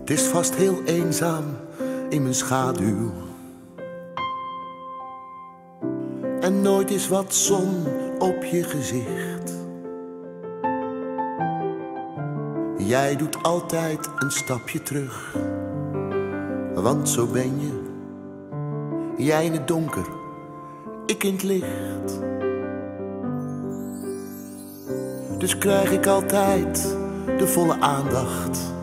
Het is vast heel eenzaam in mijn schaduw. En nooit is wat zon op je gezicht. Jij doet altijd een stapje terug, want zo ben je. Jij in het donker, ik in het licht. Dus krijg ik altijd de volle aandacht.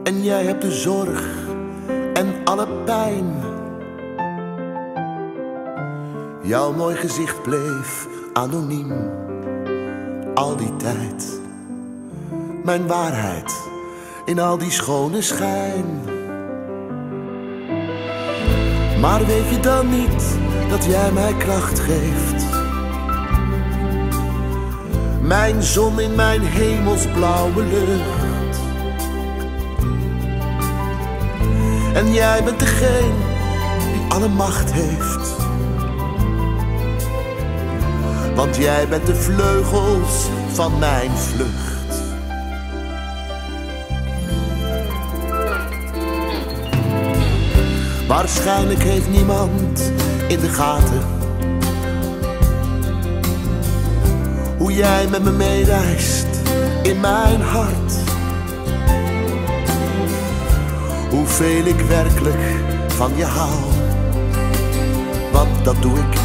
En jij hebt de zorg en alle pijn. Jouw mooi gezicht bleef anoniem al die tijd. Mijn waarheid in al die schone schijn. Maar weet je dan niet dat jij mij kracht geeft? Mijn zon in mijn hemelsblauwe lucht. En jij bent degene die alle macht heeft. Want jij bent de vleugels van mijn vlucht. Waarschijnlijk heeft niemand in de gaten hoe jij met me meereist in mijn hart. Hoeveel ik werkelijk van je hou. Want dat doe ik.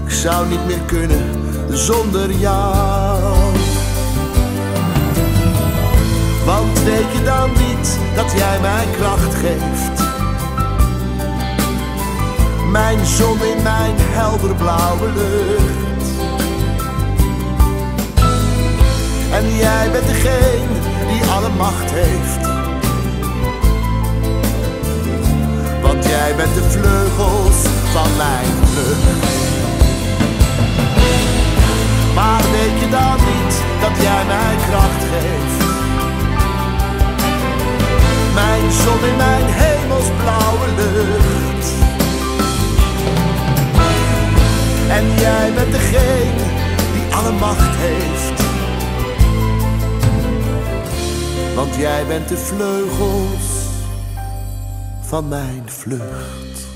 Ik zou niet meer kunnen zonder jou. Want weet je dan niet dat jij mij kracht geeft? Mijn zon in mijn helderblauwe lucht. En jij bent degene die alle macht heeft. Want jij bent de vleugels van mijn vlucht. Maar weet je dan niet dat jij mij kracht geeft? Mijn zon in mijn hemelsblauwe lucht. En jij bent degene die alle macht heeft. Want jij bent de vleugels van mijn vlucht.